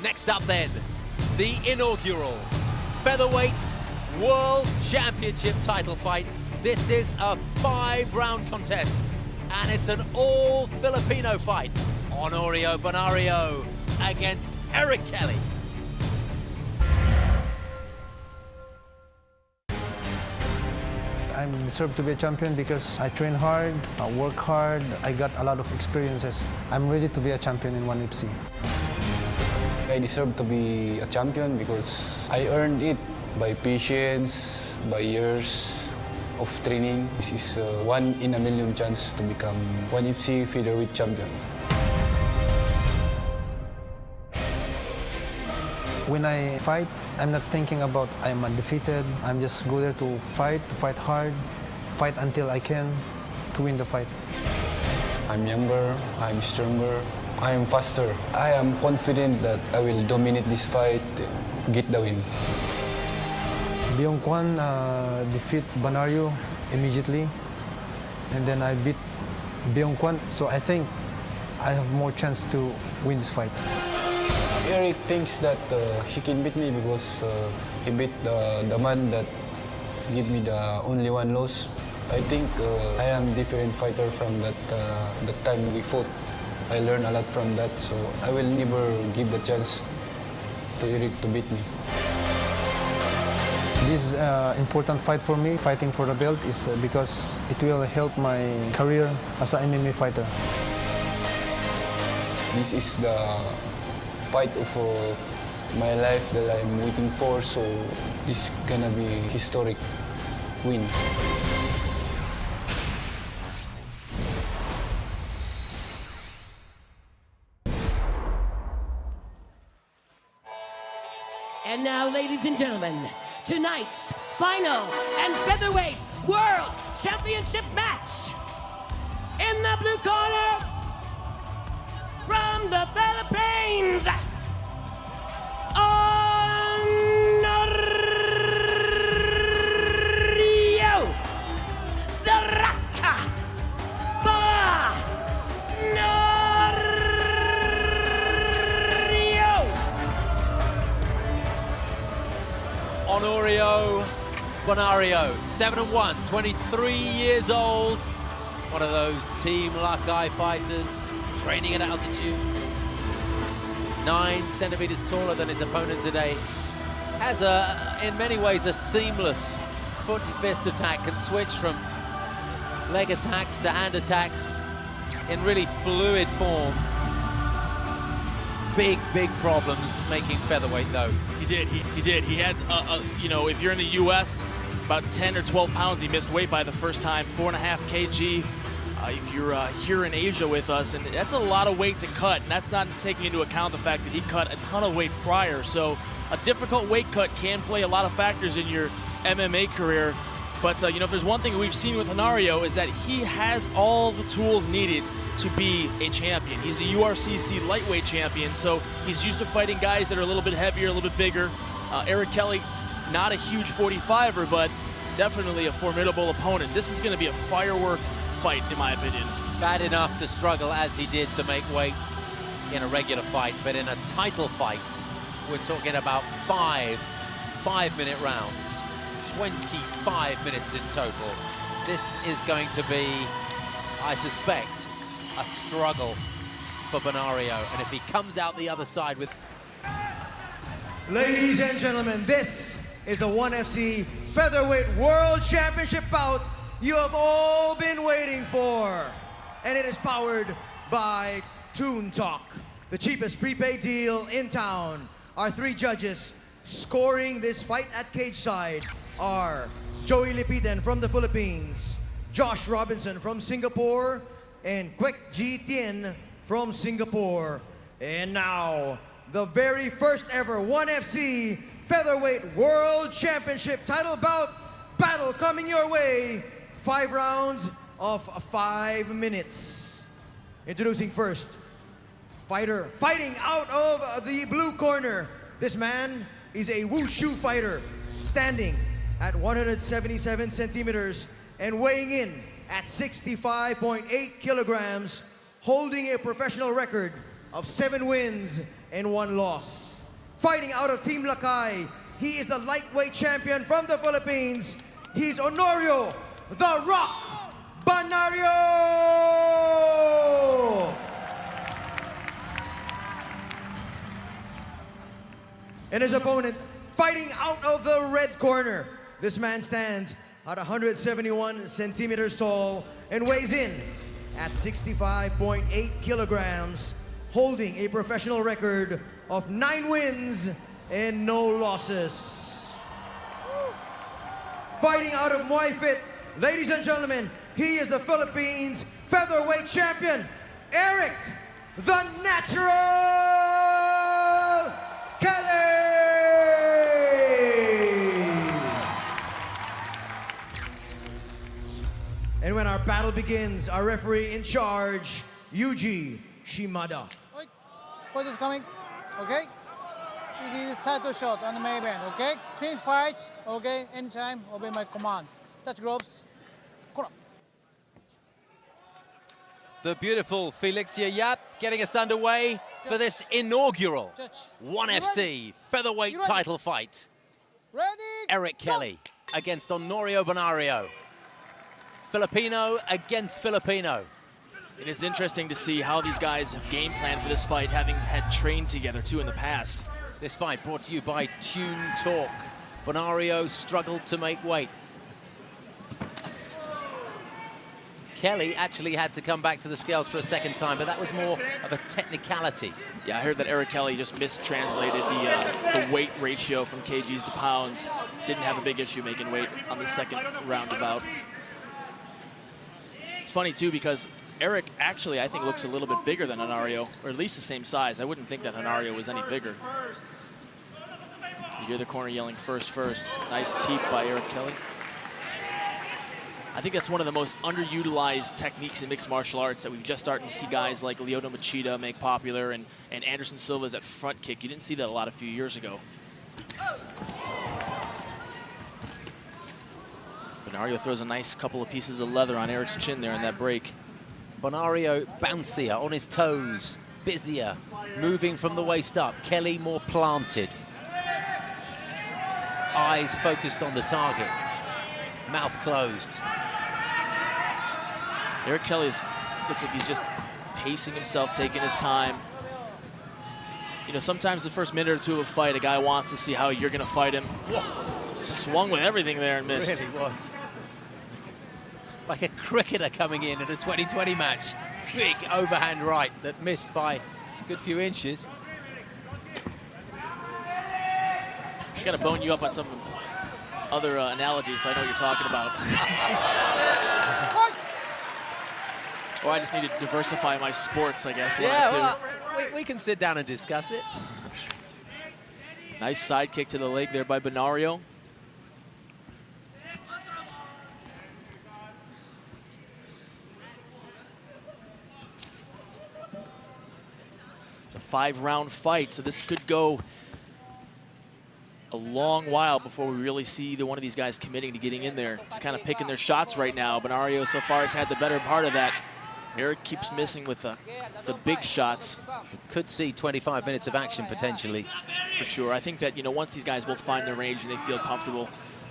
Next up then, the inaugural Featherweight World Championship title fight. This is a 5-round contest, and it's an all-Filipino fight. Honorio Banario against Eric Kelly. I deserve to be a champion because I train hard, I work hard, I got a lot of experiences. I'm ready to be a champion in 1FC. I deserve to be a champion because I earned it by patience, by years of training. This is a 1 in a million chance to become 1FC Featherweight champion. When I fight, I'm not thinking about I'm undefeated. I'm just go there to fight hard, fight until I can to win the fight. I'm younger, I'm stronger, I am faster. I am confident that I will dominate this fight, get the win. Byung Kwan defeat Banario immediately, and then I beat Byung Kwan. So I think I have more chance to win this fight. Eric thinks that he can beat me because he beat the man that gave me the only one loss. I think I am different fighter from that time we fought. I learned a lot from that, so I will never give the chance to Eric to beat me. This important fight for me, fighting for the belt, is because it will help my career as an MMA fighter. This is the fight of my life that I'm waiting for, so it's gonna be historic win. And now, ladies and gentlemen, tonight's final and featherweight world championship match. In the blue corner, from the Philippines, Honorio Banario. Honorio Banario, 7-1, 23 years old. One of those Team LAKAY fighters, training at altitude. 9 centimeters taller than his opponent today. Has in many ways, a seamless foot and fist attack. Can switch from leg attacks to hand attacks in really fluid form. Big problems making featherweight though. He did. He had, you know, if you're in the U.S., about 10 or 12 pounds he missed weight by the first time, 4.5 kg. If you're here in Asia with us, and that's a lot of weight to cut, and that's not taking into account the fact that he cut a ton of weight prior. So a difficult weight cut can play a lot of factors in your MMA career. But you know, if there's one thing we've seen with Honorio is that he has all the tools needed to be a champion. He's the URCC lightweight champion, so he's used to fighting guys that are a little bit heavier, a little bit bigger. Eric Kelly, not a huge 45er, but definitely a formidable opponent. This is going to be a firework fight, in my opinion. Bad enough to struggle as he did to make weight in a regular fight, but in a title fight, we're talking about 5-minute rounds, 25 minutes in total. This is going to be, I suspect, a struggle for Banario, and if he comes out the other side with... Ladies and gentlemen, this is the 1FC Featherweight World Championship bout you have all been waiting for. And it is powered by Toon Talk, the cheapest prepaid deal in town. Our 3 judges scoring this fight at cage side are Joey Lipitan from the Philippines, Josh Robinson from Singapore, and Kwek G Tien from Singapore. And now, the very first ever 1FC Featherweight World Championship title bout battle coming your way. 5 rounds of 5 minutes. Introducing first, fighter fighting out of the blue corner. This man is a wushu fighter, standing at 177 centimeters and weighing in at 65.8 kilograms, holding a professional record of 7 wins and 1 loss. Fighting out of Team LAKAY, he is the lightweight champion from the Philippines. He's Honorio, the Rock, Banario! And his opponent, fighting out of the red corner. This man stands at 171 centimeters tall and weighs in at 65.8 kilograms, holding a professional record of 9 wins and no losses. Fighting out of Muay Fit, ladies and gentlemen, he is the Philippines featherweight champion, Eric, the Natural Kelly! And when our battle begins, our referee in charge, Yuji Shimada. Wait, what is coming? Okay? To the title shot on the main event, okay? Clean fights, okay? Anytime, obey my command. Touch gloves. Correct. The beautiful Felicia Yap getting us underway for this inaugural Touch. 1FC featherweight title fight. Ready? Eric go. Kelly against Honorio Banario. Filipino against Filipino. And it's interesting to see how these guys have game planned for this fight, having had trained together too in the past. This fight brought to you by Tune Talk. Banario struggled to make weight. Kelly actually had to come back to the scales for a second time, but that was more of a technicality. Yeah, I heard that Eric Kelly just mistranslated the weight ratio from kgs to pounds. Didn't have a big issue making weight on the second roundabout. It's funny too because Eric actually, I think, looks a little bit bigger than Honorio, or at least the same size. I wouldn't think that Honorio was any bigger. You hear the corner yelling first. Nice teep by Eric Kelly. I think that's one of the most underutilized techniques in mixed martial arts that we've just starting to see guys like Lyoto Machida make popular, and Anderson Silva's that front kick. You didn't see that a lot a few years ago. Banario throws a nice couple of pieces of leather on Eric's chin there in that break. Banario bouncier, on his toes, busier, moving from the waist up. Kelly more planted. Eyes focused on the target. Mouth closed. Eric Kelly looks like he's just pacing himself, taking his time. You know, sometimes the first minute or two of a fight, a guy wants to see how you're going to fight him. Whoa. Swung with everything there and missed. It really was. Like a cricketer coming in a 2020 match. Big overhand right that missed by a good few inches. I got to bone you up on some other analogies so I know what you're talking about. Or I just need to diversify my sports, I guess. Yeah, well, we can sit down and discuss it. Nice side kick to the leg there by Banario. It's a 5-round fight, so this could go a long while before we really see either one of these guys committing to getting in there. Just kind of picking their shots right now. Banario so far has had the better part of that. Eric keeps missing with the big shots. Could see 25 minutes of action potentially. For sure. I think that, you know, once these guys both find their range and they feel comfortable,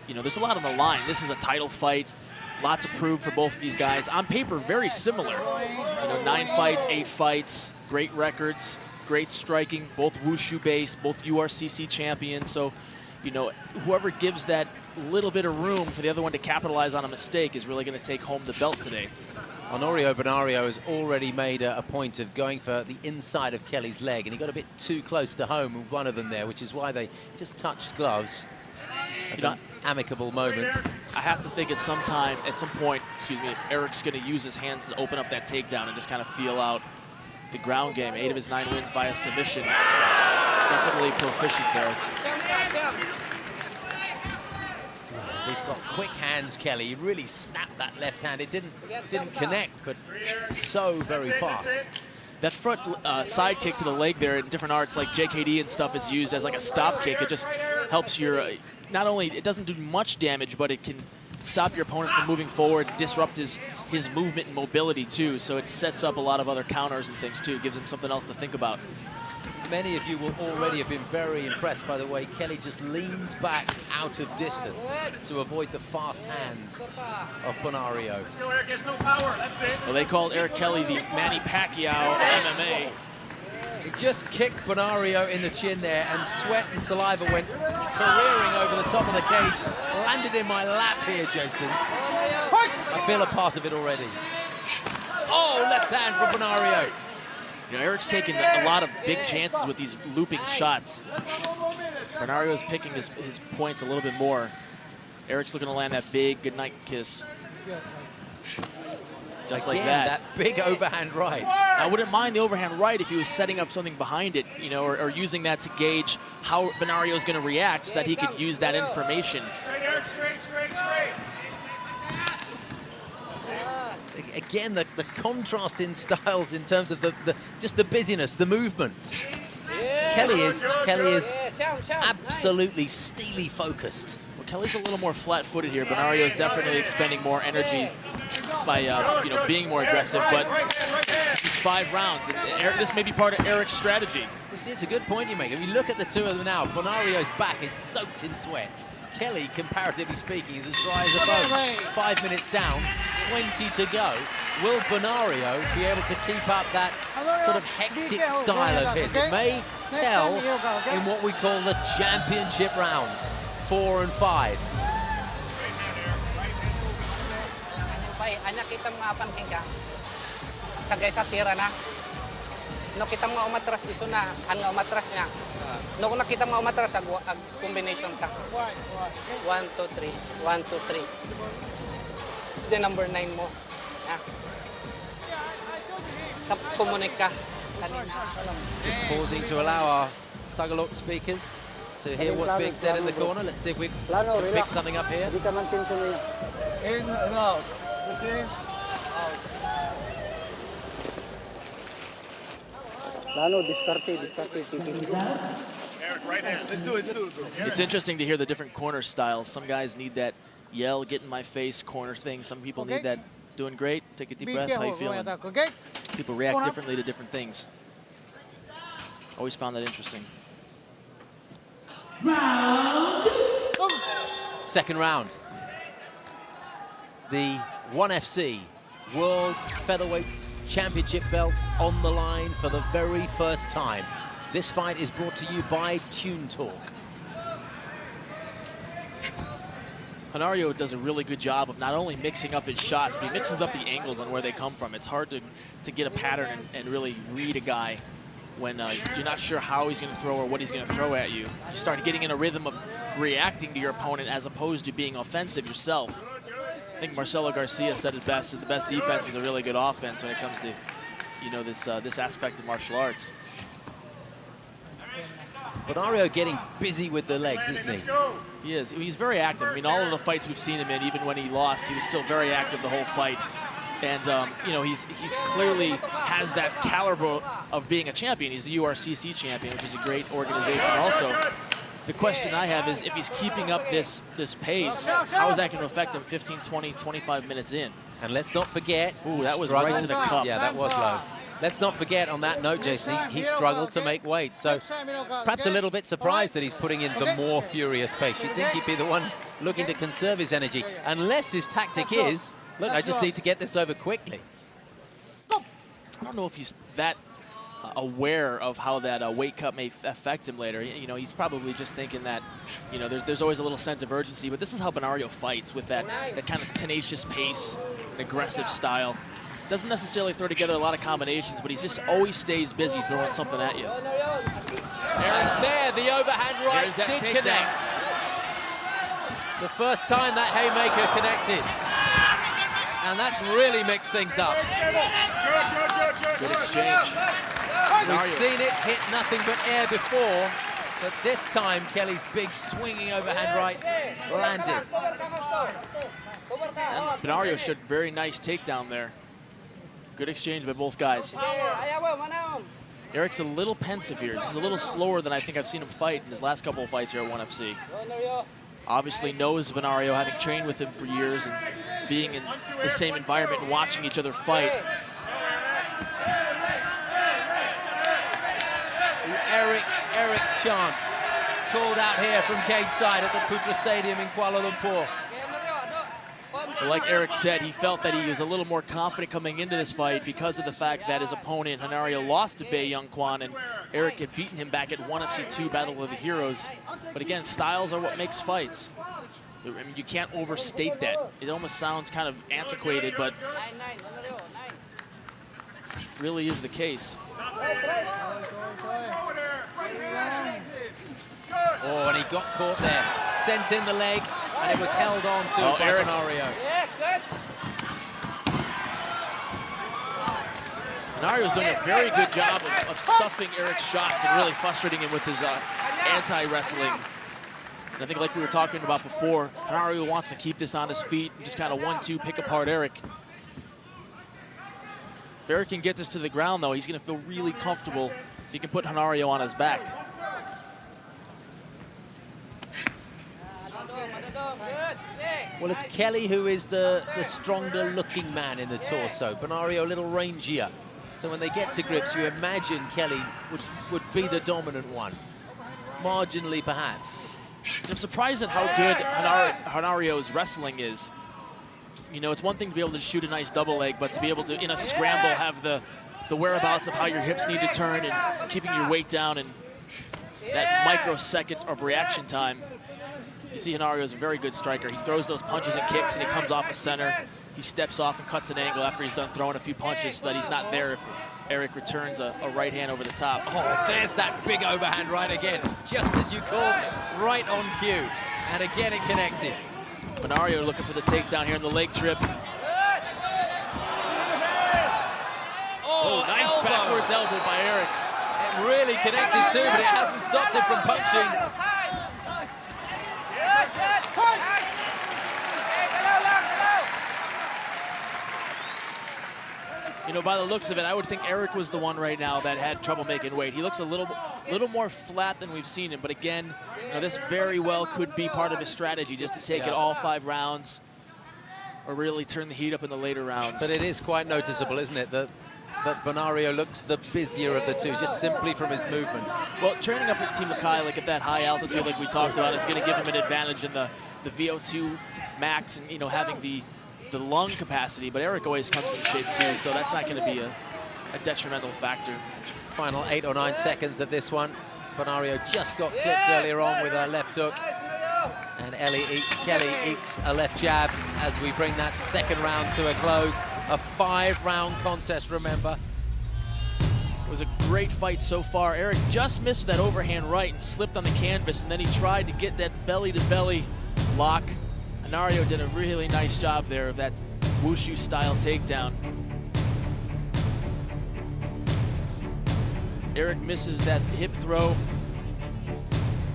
you know, there's a lot on the line. This is a title fight. Lots to prove for both of these guys. On paper, very similar. You know, 9 fights, 8 fights, great records, great striking, both Wushu based, both URCC champions. So, you know, whoever gives that little bit of room for the other one to capitalize on a mistake is really going to take home the belt today. Honorio Banario has already made a point of going for the inside of Kelly's leg, and he got a bit too close to home with one of them there, which is why they just touched gloves. That's an amicable moment. I have to think at some point, excuse me, Eric's going to use his hands to open up that takedown and just kind of feel out the ground game. 8 of his 9 wins via submission. Definitely proficient there. He's got quick hands, Kelly. He really snapped that left hand. It didn't connect, but so very fast. That front side kick to the leg there in different arts like JKD and stuff is used as like a stop kick. It just helps your, not only, it doesn't do much damage, but it can stop your opponent from moving forward, disrupt his movement and mobility too. So it sets up a lot of other counters and things too. It gives him something else to think about. Many of you will already have been very impressed by the way Kelly just leans back out of distance to avoid the fast hands of Banario. Well, they called Eric Kelly the Manny Pacquiao of MMA. He just kicked Banario in the chin there, and sweat and saliva went careering over the top of the cage. Landed in my lap here, Jason. I feel a part of it already. Oh, left hand from Banario. You know, Eric's taking a lot of big chances with these looping shots. Banario's picking his points a little bit more. Eric's looking to land that big goodnight kiss. Just Again, like that. That big overhand right. I wouldn't mind the overhand right if he was setting up something behind it, you know, or using that to gauge how Banario's going to react so that he could use that information. Straight. Again, the contrast in styles in terms of just the busyness, the movement. Kelly is absolutely steely focused. Well, Kelly's a little more flat-footed here. Banario is definitely expending more energy by you know, being more aggressive, but it's 5 rounds. And this may be part of Eric's strategy. You see, it's a good point you make. If you look at the two of them now, Banario's back is soaked in sweat. Kelly, comparatively speaking, is as dry as a bone. 5 minutes down, 20 to go. Will Banario be able to keep up that sort of hectic style of his? It may tell in what we call the championship rounds, 4 and 5. Anya kita mga pangking ka. Sagay sa tira na. No kita mga umatras iso na, nga umatras niya. No kung nakita mga umatras ag combination ka. 1 2 3, 1 2 3. The number 9 mo. Tap kumunik ka. Just pausing to allow our Tagalog speakers to hear what's being said in the corner. Let's see if we can pick something up here. In and out. Release. It's interesting to hear the different corner styles. Some guys need that yell, get in my face corner thing. Some people need that doing great. Take a deep breath. How you feeling? People react differently to different things. Always found that interesting. Second round. The 1FC World Featherweight Championship belt on the line for the very first time. This fight is brought to you by Tune Talk. Honorio does a really good job of not only mixing up his shots, but he mixes up the angles on where they come from. It's hard to get a pattern and really read a guy when you're not sure how he's going to throw or what he's going to throw at you. You start getting in a rhythm of reacting to your opponent as opposed to being offensive yourself. I think Marcelo Garcia said it best, that the best defense is a really good offense when it comes to, you know, this aspect of martial arts. Banario getting busy with the legs, isn't he? He is. He's very active. I mean, all of the fights we've seen him in, even when he lost, he was still very active the whole fight. And, you know, he's clearly has that caliber of being a champion. He's the URCC champion, which is a great organization also. The question I have is if he's keeping up this pace, how is that going to affect him 15, 20, 25 minutes in? And let's not forget... Ooh, that was right to the cup. Yeah, that was low. Let's not forget on that note, Jason, he struggled to make weight. So perhaps a little bit surprised that he's putting in the more furious pace. You'd think he'd be the one looking to conserve his energy. Unless his tactic is, look, I just need to get this over quickly. I don't know if he's that aware of how that weight cut may affect him later. You know, he's probably just thinking that, you know, there's always a little sense of urgency, but this is how Banario fights, with that kind of tenacious pace, an aggressive style. Doesn't necessarily throw together a lot of combinations, but he just always stays busy throwing something at you. And there, the overhand right did connect. The first time that haymaker connected. And that's really mixed things up. Good exchange. We've seen it hit nothing but air before, but this time Kelly's big swinging overhand right landed. And Banario showed very nice takedown there. Good exchange by both guys. Eric's a little pensive here. This is a little slower than I think I've seen him fight in his last couple of fights here at 1FC. obviously knows Banario, having trained with him for years and being in the same environment and watching each other fight. The Eric chant called out here from cage side at the Putra Stadium in Kuala Lumpur. But like Eric said, he felt that he was a little more confident coming into this fight because of the fact that his opponent, Honorio, lost to Bae Young Kwan, and Eric had beaten him back at ONE FC2 Battle of the Heroes. But again, styles are what makes fights. I mean, you can't overstate that. It almost sounds kind of antiquated, but really is the case. Oh, and he got caught there. Sent in the leg, and it was held on to by Honorio. Yes, good. Honario's doing a very good job of stuffing Eric's shots and really frustrating him with his anti-wrestling. And I think like we were talking about before, Honorio wants to keep this on his feet and just kind of 1-2 pick apart Eric. If Eric can get this to the ground, though, he's going to feel really comfortable if he can put Honorio on his back. Well, it's Kelly who is the stronger looking man in the torso. Banario a little rangier. So when they get to grips, you imagine Kelly would be the dominant one. Marginally, perhaps. I'm surprised at how good Honario's wrestling is. You know, it's one thing to be able to shoot a nice double leg, but to be able to, in a scramble, have the whereabouts of how your hips need to turn and keeping your weight down and that microsecond of reaction time. You see Honorio is a very good striker. He throws those punches and kicks, and he comes off the center. He steps off and cuts an angle after he's done throwing a few punches so that he's not there if Eric returns a right hand over the top. Oh, there's that big overhand right again, just as you called, right on cue. And again, it connected. Banario looking for the takedown here in the leg trip. Oh, nice elbow. backwards elbow by Eric. It really connected too, but it hasn't stopped him from punching. You know, by the looks of it, I would think Eric was the one right now that had trouble making weight. He looks a little more flat than we've seen him, but again, you know, this very well could be part of his strategy, just to take it all 5 rounds or really turn the heat up in the later rounds. But it is quite noticeable, isn't it, that Banario looks the busier of the two, just simply from his movement. Well, training up at Team LAKAY, like at that high altitude like we talked about, is going to give him an advantage in the VO2 max and, you know, having the lung capacity, but Eric always comes in shape too, so that's not going to be a detrimental factor. Final 8 or 9 seconds of this one. Banario just got clipped earlier on with a left hook, and Kelly eats a left jab as we bring that second round to a close. A 5-round contest, remember. It was a great fight so far. Eric just missed that overhand right and slipped on the canvas, and then he tried to get that belly-to-belly lock. Honorio did a really nice job there of that wushu-style takedown. Eric misses that hip throw,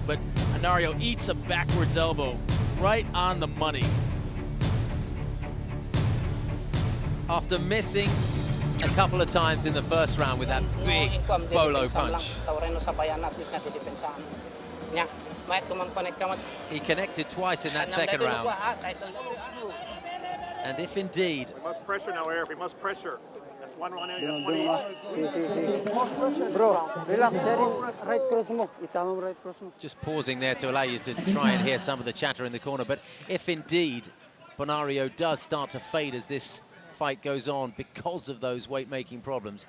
but Honorio eats a backwards elbow right on the money. After missing a couple of times in the first round with that big bolo punch. He connected twice in that second round. And if indeed... We must pressure now, Eric. We must pressure. That's one each. Bro, relax. Right cross mo. Itama right cross mo. Just pausing there to allow you to try and hear some of the chatter in the corner. But if indeed Banario does start to fade as this fight goes on because of those weight-making problems,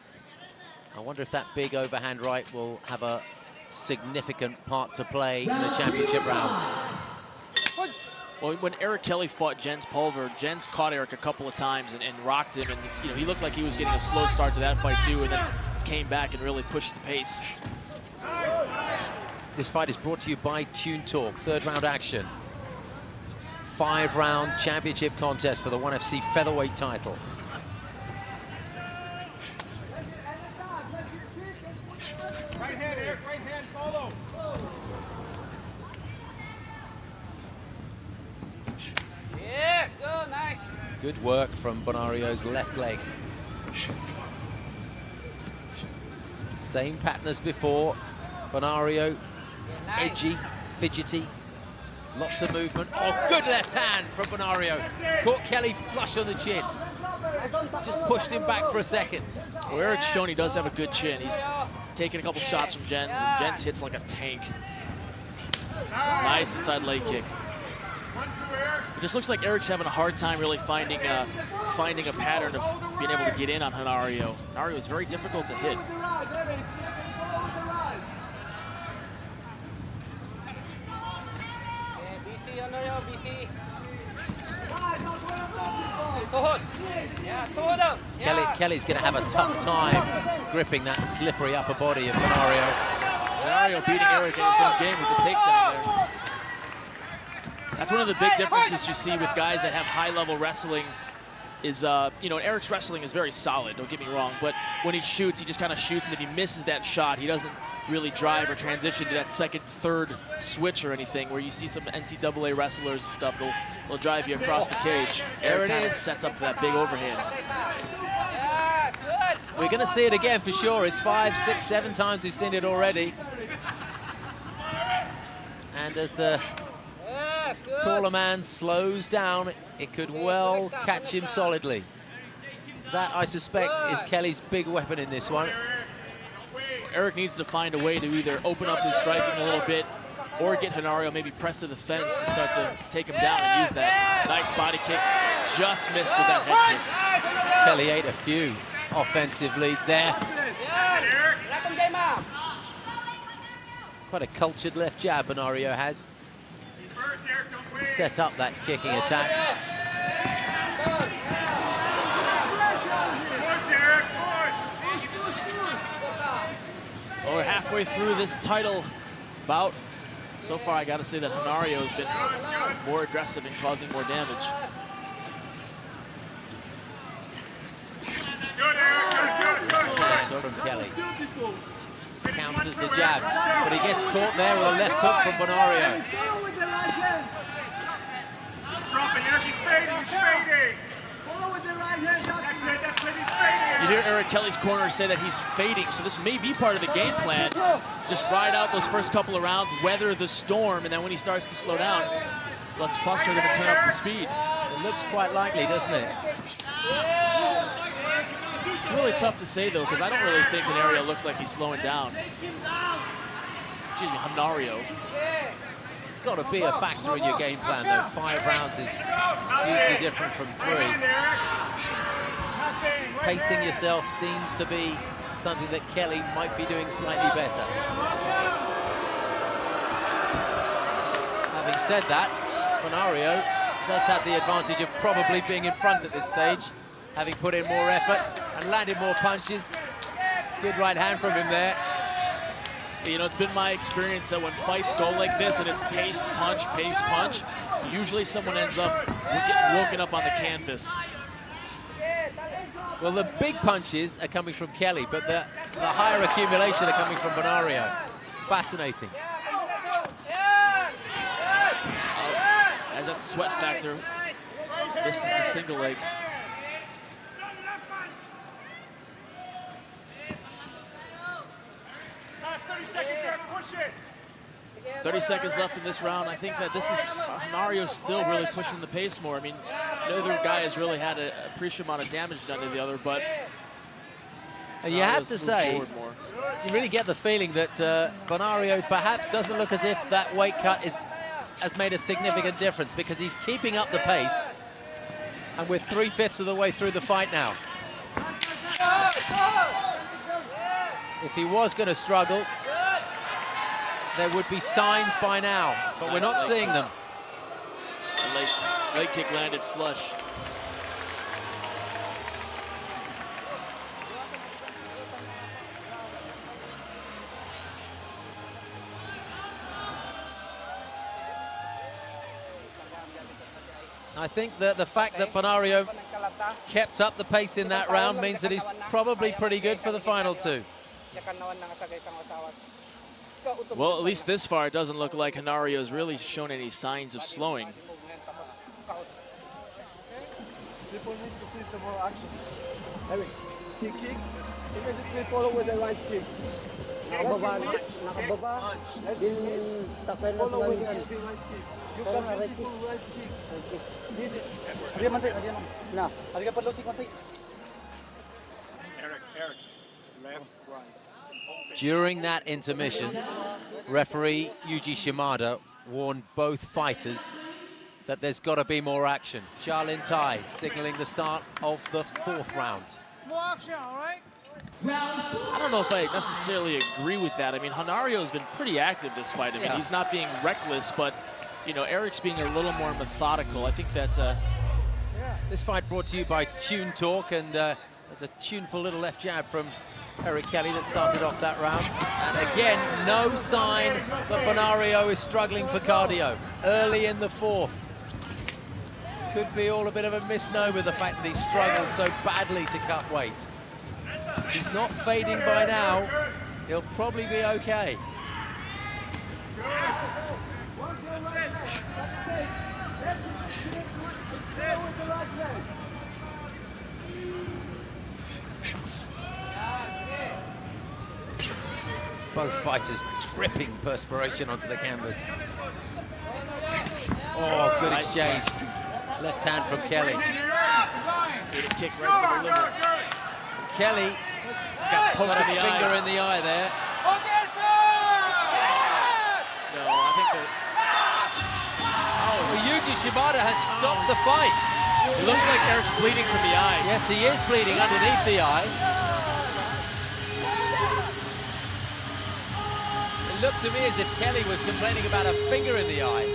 I wonder if that big overhand right will have a significant part to play in the championship rounds. Well, when Eric Kelly fought Jens Pulver, Jens caught Eric a couple of times and rocked him, and you know, he looked like he was getting a slow start to that fight too, and then came back and really pushed the pace. This fight is brought to you by Tune Talk. 3rd round action. 5-round championship contest for the ONE FC Featherweight title. Right hand, Eric. Right hand, follow. Yes, go, nice. Good work from Banario's left leg. Same pattern as before. Banario, edgy, fidgety. Lots of movement. Oh, good left hand from Banario. Caught Kelly flush on the chin. Just pushed him back for a second. Well, Eric's shown he does have a good chin. He's taken a couple shots from Jens, and Jens hits like a tank. Nice inside leg kick. It just looks like Eric's having a hard time really finding a pattern of being able to get in on Honorio. Honorio is very difficult to hit. BC, Honorio, BC. Kelly's going to have a tough time gripping that slippery upper body of Banario. Banario beating Eric in his own game with the takedown there. That's one of the big differences you see with guys that have high-level wrestling is, you know, Eric's wrestling is very solid, don't get me wrong, but when he shoots, he just kind of shoots, and if he misses that shot, he doesn't really drive or transition to that second, third switch or anything, where you see some NCAA wrestlers and stuff, they'll drive you across the cage. Eric kind of sets up for that big overhand. We're going to see it again for sure. It's 5, 6, 7 times we've seen it already. And as the taller man slows down, it could well catch him solidly. That, I suspect, is Kelly's big weapon in this one. Eric needs to find a way to either open up his striking a little bit or get Honorio maybe press to the fence to start to take him down and use that nice body kick. Just missed with that head kick. Kelly ate a few offensive leads there. Quite a cultured left jab Banario has. Set up that kicking attack. Well, we're halfway through this title bout. So far, I got to say that Honorio has been more aggressive and causing more damage. So from Kelly. This counters the jab, but he gets caught there with a left hook from Banario. You hear Eric Kelly's corner say that he's fading, so this may be part of the game plan. Just ride out those first couple of rounds, weather the storm, and then when he starts to slow down, let's Foster him to turn up the speed. It looks quite likely, doesn't it? It's really tough to say, though, because I don't really think Banario looks like he's slowing down. Excuse me, Honorio. It's got to be a factor in your game plan, though. 5 rounds is hugely different from 3. Pacing yourself seems to be something that Kelly might be doing slightly better. Having said that, Banario does have the advantage of probably being in front at this stage, having put in more effort and landed more punches. Good right hand from him there. You know, it's been my experience that when fights go like this and it's paced punch, usually someone ends up getting woken up on the canvas. Well, the big punches are coming from Kelly, but the higher accumulation are coming from Banario. Fascinating. As that sweat factor, this is the single leg. 30 seconds left in this round. I think that this is Honorio still really pushing the pace more. I mean, neither guy has really had an appreciable amount of damage done to the other, but and you have to say, you really get the feeling that Banario perhaps doesn't look as if that weight cut has made a significant difference, because he's keeping up the pace, and we're 3/5 of the way through the fight now. If he was going to struggle, there would be signs by now, but we're not seeing them. Leg kick landed flush. I think that the fact that Banario kept up the pace in that round means that he's probably pretty good for the final 2. Well, at least this far, it doesn't look like Honario's really shown any signs of slowing. People need to see some more action. Eric, kick. Immediately follow with the right kick. Nakababa. Din takpan na sila minsan. You can right kick. Ariya man tayo. Na. Ariya pa losi man tayo. Eric, left, right. During that intermission, referee Yuji Shimada warned both fighters that there's got to be more action. Charlin Tai signaling the start of the 4th round. More action, all right? I don't know if I necessarily agree with that. I mean, Honorio has been pretty active this fight. I mean, he's not being reckless, but, you know, Eric's being a little more methodical. I think that... This fight brought to you by Tune Talk, and there's a tuneful little left jab from Eric Kelly that started off that round. And again, no sign that Banario is struggling for cardio early in the 4th. Could be all a bit of a misnomer, the fact that he struggled so badly to cut weight. He's not fading by now. He'll probably be okay. Both fighters dripping perspiration onto the canvas. Oh, good exchange. Left hand from Kelly. Good kick right to the liver. Kelly got poked a finger in the eye there. No, I think that... Well, Yuji Shimada has stopped the fight. It looks like Eric's bleeding from the eye. Yes, he is bleeding underneath the eye. It looked to me as if Kelly was complaining about a finger in the eye.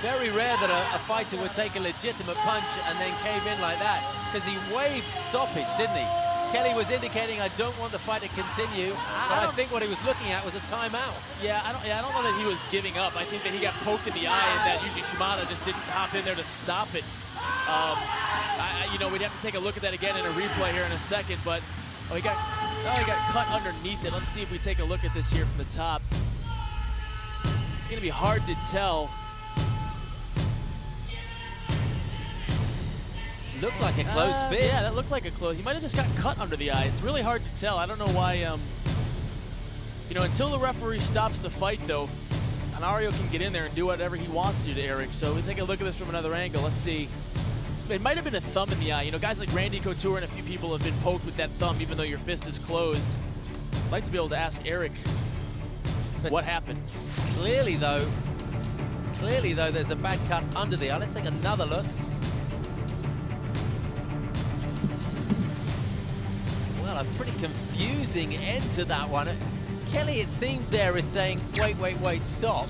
Very rare that a fighter would take a legitimate punch and then cave in like that, because he waved stoppage, didn't he? Kelly was indicating, I don't want the fight to continue, but I think what he was looking at was a timeout. Yeah, I don't know that he was giving up. I think that he got poked in the eye and that Yuji Shimada just didn't hop in there to stop it. You know, we'd have to take a look at that again in a replay here in a second, but he got cut underneath it. Let's see if we take a look at this here from the top. It's gonna be hard to tell. Looked like a closed fist. Yeah, that looked like a close. He might have just got cut under the eye. It's really hard to tell. I don't know why, you know, until the referee stops the fight, though, Honorio can get in there and do whatever he wants to Eric. So we'll take a look at this from another angle. Let's see. It might have been a thumb in the eye. You know, guys like Randy Couture and a few people have been poked with that thumb, even though your fist is closed. I'd like to be able to ask Eric what happened. Clearly, though, there's a bad cut under the eye. Let's take another look. Well, a pretty confusing end to that one. Kelly, it seems there, is saying, wait, stop.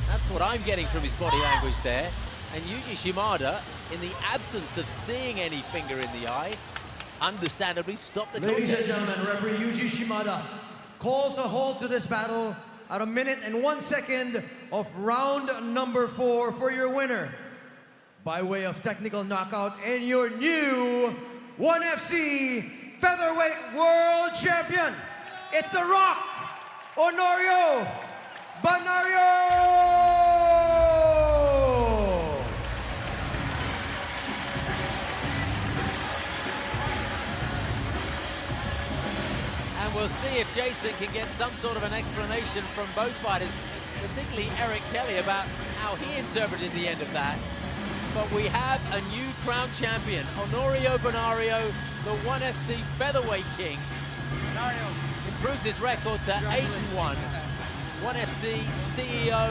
That's what I'm getting from his body language there. And Yuji Shimada, in the absence of seeing any finger in the eye, understandably stopped the contest. Ladies and gentlemen, referee Yuji Shimada calls a halt to this battle at 1 minute and 1 second of round number 4 for your winner. By way of technical knockout and your new 1FC Featherweight World Champion. It's The Rock, Honorio Banario! And we'll see if Jason can get some sort of an explanation from both fighters, particularly Eric Kelly, about how he interpreted the end of that. But we have a new crown champion, Honorio Banario, the 1FC Featherweight King. Improves his record to 8-1. 1FC CEO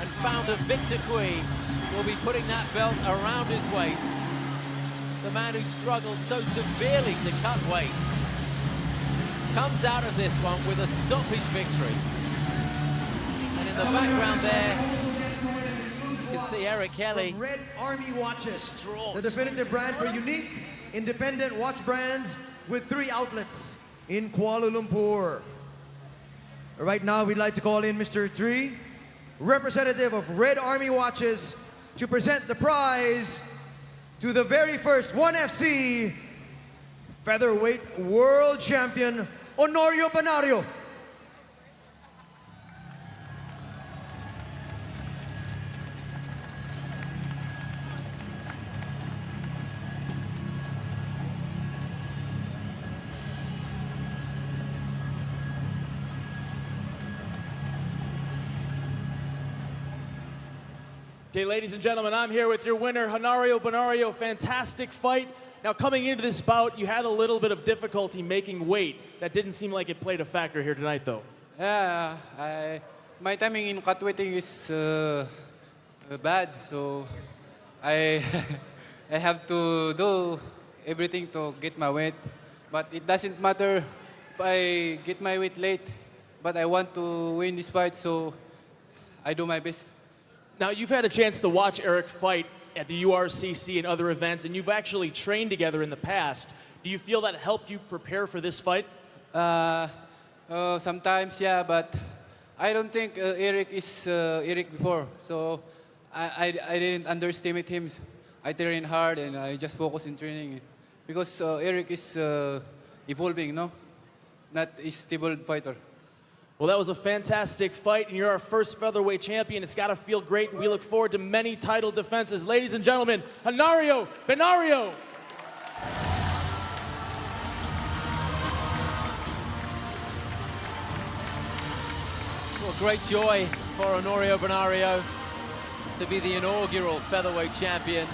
and founder Victor Cui will be putting that belt around his waist. The man who struggled so severely to cut weight comes out of this one with a stoppage victory. And in the background there, you can see Eric Kelly. From Red Army Watches, distraught. the definitive brand for unique, independent watch brands with 3 outlets in Kuala Lumpur. Right now, we'd like to call in Mr. Tree, representative of Red Army Watches, to present the prize to the very first 1FC Featherweight World Champion, Honorio Banario. Okay, ladies and gentlemen, I'm here with your winner, Honorio Banario. Fantastic fight. Now, coming into this bout, you had a little bit of difficulty making weight. That didn't seem like it played a factor here tonight, though. Yeah, my timing in cut weighting is bad, so I I have to do everything to get my weight. But it doesn't matter if I get my weight late, but I want to win this fight, so I do my best. Now, you've had a chance to watch Eric fight at the URCC and other events, and you've actually trained together in the past. Do you feel that helped you prepare for this fight? Sometimes, yeah, but I don't think Eric is Eric before, so I didn't underestimate him. I train hard and I just focus in training because Eric is evolving, no? Not a stable fighter. Well, that was a fantastic fight, and you're our first featherweight champion. It's got to feel great, and we look forward to many title defenses. Ladies and gentlemen, Honorio Banario. Well, great joy for Honorio Banario to be the inaugural featherweight champion.